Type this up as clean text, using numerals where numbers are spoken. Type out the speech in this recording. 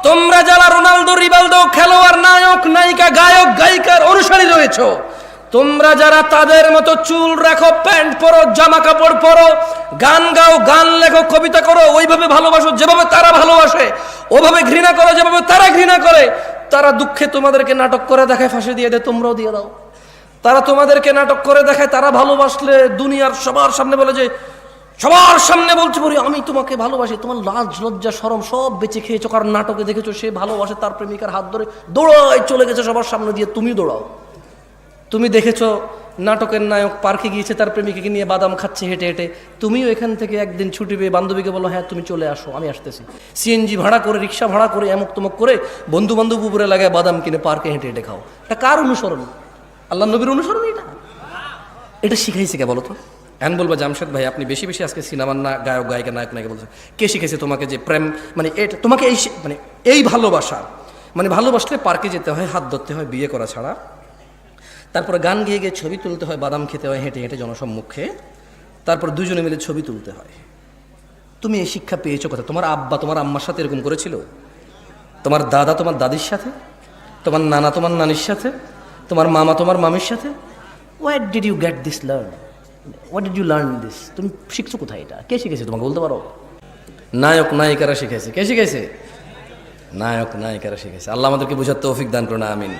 তোমরা যারা Ronaldo Rivaldo খেলোয়াড় নায়ক নায়িকা গায়ক গায়িকার অনুসারী রয়েছো, তোমরা যারা তাদের মতো চুল রাখো, প্যান্ট পরো, জামা কাপড় পরো, গান গাও, গান লেখো, কবিতা করো, ওইভাবে ভালোবাসো যেভাবে তারা ভালোবাসে, ওভাবে ঘৃণা করো যেভাবে তারা ঘৃণা করে, তারা দুঃখে তোমাদেরকে নাটক করে দেখায়, ফাঁসি দিয়ে দেয়, তোমরাও দিয়ে দাও। তারা তোমাদেরকে নাটক করে দেখায়, তারা ভালোবাসলে দুনিয়ার সবার সামনে বলে যে, সবার সামনে বলছে বলি আমি তোমাকে ভালোবাসি, তোমার লাজ লজ্জা শরম সব বেঁচে খেয়েছো, কারণ নাটকে দেখেছো সে ভালোবাসে, তার প্রেমিকার হাত ধরে দৌড়ায় চলে গেছে সবার সামনে দিয়ে, তুমি দৌড়াও। তুমি দেখেছো নাটকের নায়ক পার্কে গিয়েছে, তার প্রেমিকাকে নিয়ে বাদাম খাচ্ছে হেঁটে হেঁটে, তুমিও এখান থেকে একদিন ছুটি পেয়ে বান্ধবীকে বলো হ্যাঁ তুমি চলে আসো, আমি আসতেছি। সিএনজি ভাড়া করে, রিক্সা ভাড়া করে, এমক তমক করে বন্ধু বান্ধব উপরে লাগায় বাদাম কিনে পার্কে হেঁটে হেঁটে খাও। এটা কার অনুসরণ? আল্লাহ নবীর অনুসরণ? এটা শিখাইছে কে বলো তো? এখন বলবো জামশেদ ভাই আপনি বেশি বেশি আজকে সিনেমার না গায়ক গায়িকা নায়ক নায়িকা বলছেন। কে শিখেছে তোমাকে যে প্রেম মানে এটা তোমাকে এই মানে এই ভালোবাসা? মানে ভালোবাসলে পার্কে যেতে হয়, হাত ধরতে হয়, বিয়ে করা ছাড়া, তারপরে গান গিয়ে গিয়ে ছবি তুলতে হয়, বাদাম খেতে হয় হেঁটে হেঁটে জনসম্মুখে, তারপর দুজনে মিলে ছবি তুলতে হয়। তুমি এই শিক্ষা পেয়েছো কোথায়? তোমার আব্বা তোমার আম্মার সাথে এরকম করেছিল? তোমার দাদা তোমার দাদির সাথে? তোমার নানা তোমার নানির সাথে? তোমার মামা তোমার মামির সাথে? What did you get this learn? What did you learn this? তুমি শিখছো কোথায় এটা? কে শিখেছে তোমাকে বলতে পারো? নায়ক নায়িকারা শিখেছে। কে শিখেছে? নায়ক নায়িকারা শিখেছে। আল্লাহ আমাদেরকে বোঝার তৌফিক দান করুন, আমিন।